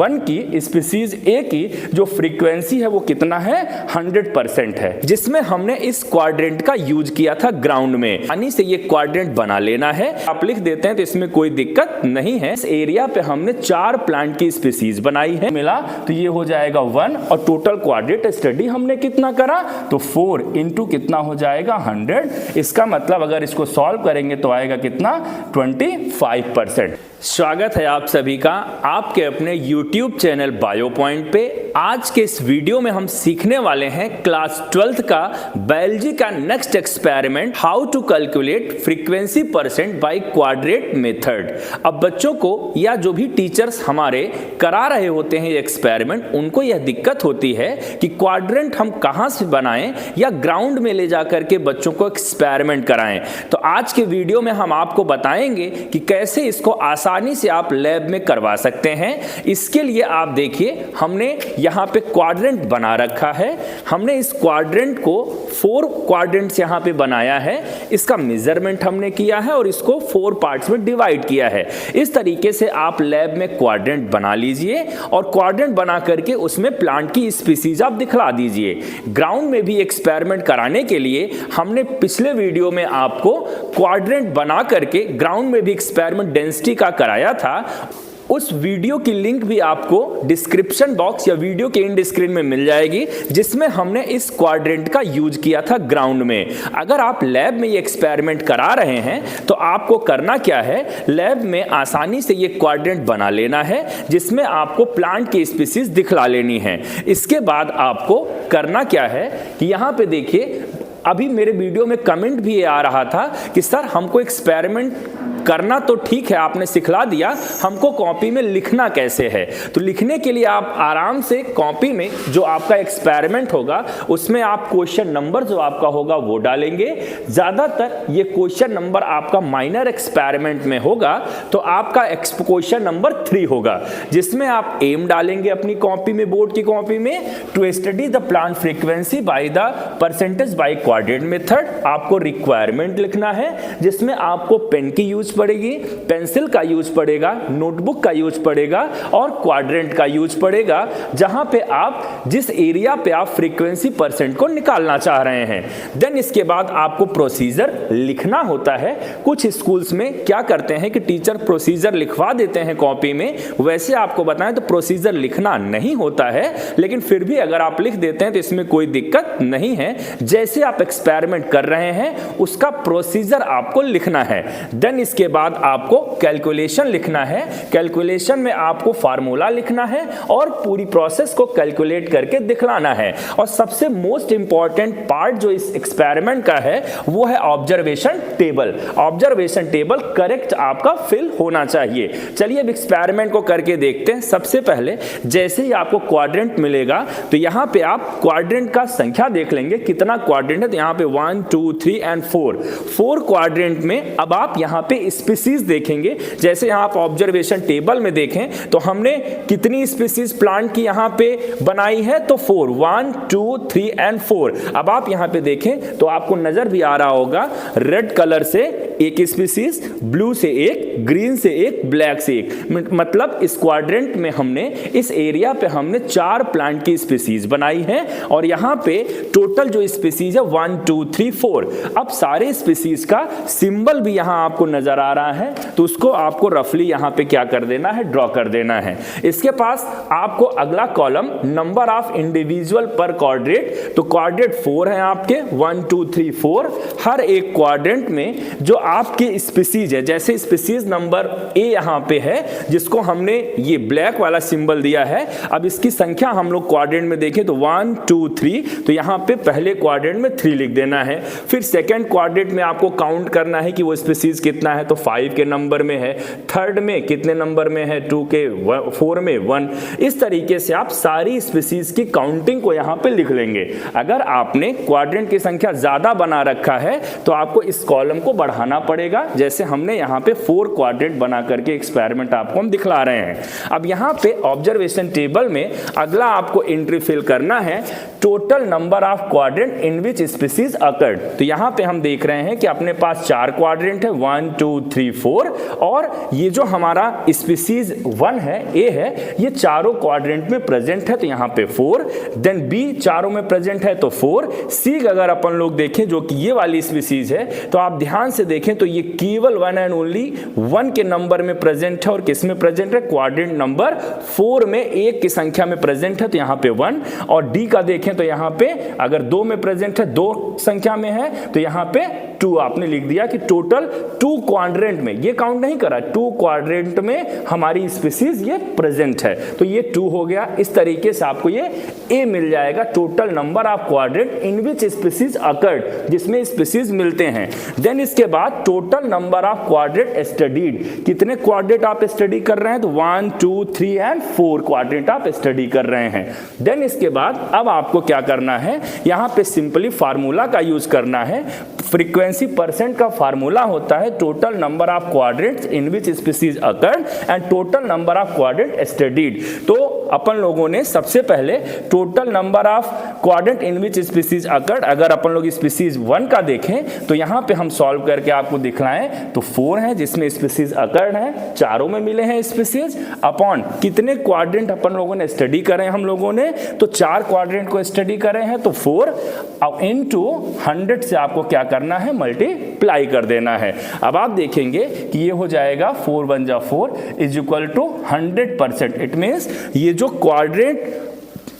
1 की स्पीसीज ए की जो फ्रीक्वेंसी है वो कितना है 100% है, जिसमें हमने इस क्वाड्रेंट का यूज किया था ग्राउंड में। यानी से ये क्वाड्रेंट बना लेना है, आप लिख देते हैं तो इसमें कोई दिक्कत नहीं है। इस एरिया पे हमने 4 प्लांट की स्पीसीज बनाई है, मिला तो ये हो जाएगा 1 और टोटल क्वाड्रेंट स्टडी हमने कितना करा तो 4 इंटू कितना हो जाएगा 100। इसका मतलब अगर इसको सॉल्व करेंगे तो आएगा कितना 25%। स्वागत है आप सभी का आपके अपने YouTube चैनल बायो पॉइंट पे। आज के इस वीडियो में हम सीखने वाले हैं क्लास 12th का बायोलॉजी का next experiment, how to calculate frequency percent by quadrant method. अब बच्चों को या जो भी टीचर्स हमारे करा रहे होते हैं ये एक्सपेरिमेंट, उनको यह दिक्कत होती है कि क्वाड्रेंट हम कहाँ से बनाएं या ग्राउंड में ले जा करके बच्चों को एक्सपेरिमेंट कराएं। तो आज के वीडियो में हम आपको बताएंगे कि कैसे इसको आसानी से आप लैब में करवा सकते हैं। इसके लिए आप देखिए हमने यहाँ पे क्वाड्रेंट बना रखा है। हमने इस क्वाड्रेंट को 4 क्वाड्रेंट्स यहाँ पे बनाया है, इसका मेजरमेंट हमने किया है और इसको 4 पार्ट्स में डिवाइड किया है। इस तरीके से आप लैब में क्वाड्रेंट बना लीजिए और क्वाड्रेंट बना करके उसमें प्लांट की स्पीसीज आप दिखला दीजिए। ग्राउंड में भी एक्सपेरिमेंट कराने के लिए हमने पिछले वीडियो में आपको क्वाड्रेंट बना करके ग्राउंड में भी एक्सपेरिमेंट डेंसिटी का कराया था। उस वीडियो की लिंक भी आपको डिस्क्रिप्शन बॉक्स या वीडियो के एंड स्क्रीन में मिल जाएगी, जिसमें हमने इस क्वाड्रेंट का यूज किया था ग्राउंड में। अगर आप लैब में ये एक्सपेरिमेंट करा रहे हैं तो आपको करना क्या है, लैब में आसानी से ये क्वाड्रेंट बना लेना है, जिसमें आपको प्लांट की स्पीसीज दिखला लेनी है। इसके बाद आपको करना क्या है कि यहाँ पे देखिए, अभी मेरे वीडियो में कमेंट भी ये आ रहा था कि सर हमको एक्सपेरिमेंट करना तो ठीक है, आपने सिखला दिया, हमको कॉपी में लिखना कैसे है। तो लिखने के लिए आप आराम से कॉपी में जो आपका एक्सपेरिमेंट होगा उसमें आप क्वेश्चन नंबर जो आपका होगा वो डालेंगे। ज़्यादातर ये क्वेश्चन नंबर आपका माइनर एक्सपेरिमेंट में होगा तो आपका क्वेश्चन नंबर 3 होगा, जिसमें आप एम डालेंगे अपनी कॉपी में, बोर्ड की कॉपी में, to study the plant frequency by the percentage by quadrant method. आपको रिक्वायरमेंट लिखना है, जिसमें आपको पेन की यूज पड़ेगी, पेंसिल का यूज पड़ेगा, नोटबुक का यूज पड़ेगा और क्वाड्रेंट का यूज पड़ेगा, जहां पे आप जिस एरिया पे आप फ्रीक्वेंसी परसेंट को निकालना चाह रहे हैं। देन इसके बाद आपको प्रोसीजर लिखना होता है। कुछ स्कूल्स में क्या करते हैं कि टीचर प्रोसीजर लिखवा देते हैं कॉपी में, वैसे आपको बताएं तो प्रोसीजर लिखना नहीं होता है, लेकिन फिर भी अगर आप लिख देते हैं तो इसमें कोई दिक्कत नहीं है। जैसे आप एक्सपेरिमेंट कर रहे हैं उसका प्रोसीजर आपको लिखना है। देन इसके बाद आपको कैलकुलेशन लिखना है। कैलकुलेशन में आपको फार्मूला लिखना है और पूरी प्रोसेस को कैलकुलेट करके दिखलाना है। और सबसे मोस्ट इंपॉर्टेंट पार्ट जो इस एक्सपेरिमेंट का है वो है observation table. Observation table correct आपका फिल होना चाहिए। चलिए अब एक्सपेरिमेंट को करके देखते हैं। सबसे पहले जैसे ही आपको क्वाड्रेंट मिलेगा तो यहाँ पे आप क्वाड्रेंट का संख्या देख लेंगे, कितना क्वाड्रेंट है। तो यहाँ पे 1 2 3 एंड 4 क्वाड्रेंट में अब आप यहाँ पे स्पीसीज देखेंगे। जैसे यहाँ आप ऑब्जर्वेशन टेबल में देखें तो हमने कितनी स्पीसीज प्लांट की यहाँ पे बनाई है तो 4, 1 2 3 एंड 4। अब आप यहाँ पे देखें तो आपको नजर भी आ रहा होगा, रेड कलर से एक स्पीसीज, ब्लू से एक, ग्रीन से एक, ब्लैक से एक। मतलब इस क्वाड्रेंट में हमने इस एरिया पे हमने 4 प्लांट की स्पीसीज बनाई है और यहाँ पे टोटल जो स्पीसीज है 1 2 3 4। अब सारे स्पीसीज का सिंबल भी यहाँ आपको नजर आ रहा है, तो उसको आपको रफली यहाँ पे क्या कर देना है, ड्रॉ कर देना है। इसके पास आपको अगला कॉलम नंबर ऑफ इंडिविजुअल पर क्वाड्रेंट, तो क्वाड्रेंट 4 है आपके, 1 2 3 4। हर एक क्वाड्रेंट में जो आपकी स्पीसीज है, जैसे स्पीसीज नंबर ए यहाँ पे है जिसको हमने ये ब्लैक वाला सिंबल दिया है। अब इसकी संख्या हम लोग क्वाड्रेंट में देखें तो 1 2 3, तो यहाँ पे पहले क्वाड्रेंट में 3 लिख देना है। फिर सेकेंड क्वाड्रेंट में आपको काउंट करना है कि वो स्पीसीज कितना है, तो 5 के नंबर में है। थर्ड में कितने नंबर में है, 2 के, 4 में 1। इस तरीके से आप सारी स्पीसीज की काउंटिंग को यहाँ पे लिख लेंगे। अगर आपने क्वाड्रेंट की संख्या ज्यादा बना रखा है तो आपको इस कॉलम को बढ़ाना बनाना पड़ेगा, जैसे हमने यहाँ पे 4 क्वाड्रेंट बना करके एक्सपेरिमेंट आपको हम दिखला रहे हैं। अब यहाँ पे ऑब्जर्वेशन टेबल में अगला आपको एंट्री फिल करना है total number of quadrant in which species occurred. तो यहाँ पे हम देख रहे हैं कि अपने पास 4 क्वाड्रेंट है, 1 2 3 4, और ये जो हमारा स्पीसीज 1 है, ए है, ये चारों क्वाड्रेंट में प्रेजेंट है, तो यहाँ पे 4, देन बी चारों में प्रेजेंट है तो 4, सी अगर अपन लोग देखें जो कि ये वाली स्पीसीज है, तो आप ध्यान से देखें तो ये केवल 1 एंड ओनली 1 के नंबर में प्रेजेंट है, और किस में प्रेजेंट है, क्वाड्रेंट नंबर 4 में 1 की संख्या में प्रेजेंट है, तो यहाँ पे 1, और डी का देखें तो यहाँ पे अगर 2 में प्रेजेंट है, 2 संख्या में है, तो यहाँ पे 2 आपने लिख दिया कि टोटल 2 क्वाड्रेंट में, ये काउंट नहीं करा, 2 क्वाड्रेंट में हमारी स्पीसीज ये प्रेजेंट है, तो ये 2 हो गया। इस तरीके से आपको ये ए मिल जाएगा, total number of quadrant in which species occurred, जिसमें स्पीसीज मिलते हैं। देन इसके बाद total number of quadrant studied, कितने क्वाड्रेंट आप स्टडी कर रहे हैं, तो 1 2 3 एंड 4 क्वाड्रेंट आप स्टडी कर रहे हैं। देन इसके बाद अब आपको क्या करना है, यहाँ पे सिंपली फार्मूला का यूज करना है। फ्रीक्वेंसी परसेंट का फार्मूला होता है total number of quadrants in which species occurred and total number of quadrant studied. तो अपन लोगों ने सबसे पहले total number of quadrant in which species occurred, अगर अपन लोग स्पीसीज 1 का देखें तो यहाँ पे हम सॉल्व करके आपको दिखलाएं तो 4 है जिसमें स्पीसीज अकर्ड है, चारों में मिले हैं स्पीसीज, अपॉन कितने क्वाड्रेंट अपन लोगों ने स्टडी करे हम लोगों ने, तो 4 क्वाड्रेंट को स्टडी करे हैं, तो 4 अब इनटू 100 से आपको क्या करना है, मल्टीप्लाई कर देना है। अब आप देखेंगे कि ये हो जाएगा 4 1 जा 4 is equal to 100%। It means ये जो क्वाड्रेंट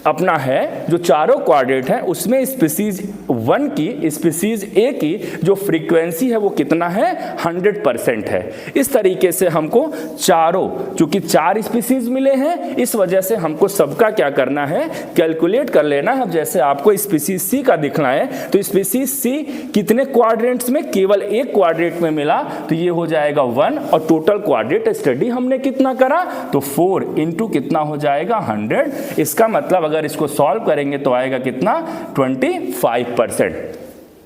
अपना है, जो चारों क्वाड्रेंट है, उसमें स्पीसीज 1 की, स्पीसीज ए की जो फ्रीक्वेंसी है वो कितना है, 100% है। इस तरीके से हमको चारों, चूंकि 4 स्पीसीज मिले हैं, इस वजह से हमको सबका क्या करना है, कैलकुलेट कर लेना है। अब जैसे आपको स्पीसीज सी का दिखना है, तो स्पीसीज सी कितने क्वाड्रेंट्स में, केवल 1 क्वाड्रेंट में मिला, तो ये हो जाएगा 1, और टोटल क्वाड्रेंट स्टडी हमने कितना करा, तो 4 इंटू कितना हो जाएगा, 100। इसका मतलब अगर इसको सॉल्व करेंगे तो आएगा कितना, 25%।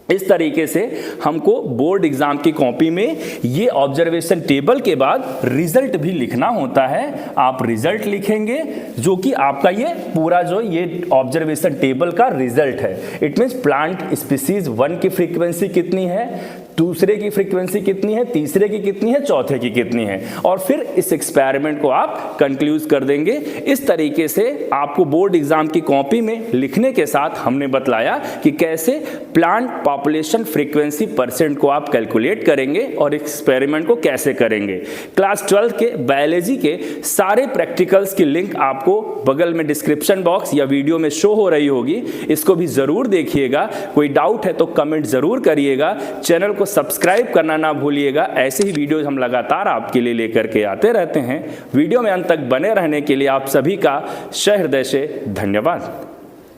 इस तरीके से हमको बोर्ड एग्जाम की कॉपी में ये ऑब्जर्वेशन टेबल के बाद रिजल्ट भी लिखना होता है। आप रिजल्ट लिखेंगे जो कि आपका ये पूरा जो ये ऑब्जर्वेशन टेबल का रिजल्ट है। इट मीन्स प्लांट स्पीसीज 1 की फ्रीक्वेंसी कितनी है, दूसरे की फ्रीक्वेंसी कितनी है, तीसरे की कितनी है, चौथे की कितनी है, और फिर इस एक्सपेरिमेंट को आप कंक्लूड कर देंगे। इस तरीके से आपको बोर्ड एग्जाम की कॉपी में लिखने के साथ हमने बतलाया कि कैसे प्लांट पॉपुलेशन फ्रीक्वेंसी परसेंट को आप कैलकुलेट करेंगे और एक्सपेरिमेंट को कैसे करेंगे। क्लास 12 के बायोलॉजी के सारे प्रैक्टिकल्स की लिंक आपको बगल में डिस्क्रिप्शन बॉक्स या वीडियो में शो हो रही होगी, इसको भी जरूर देखिएगा। कोई डाउट है तो कमेंट जरूर करिएगा। चैनल को सब्सक्राइब करना ना भूलिएगा। ऐसे ही वीडियोज हम लगातार आपके लिए लेकर के आते रहते हैं। वीडियो में अंत तक बने रहने के लिए आप सभी का सहृदय से धन्यवाद।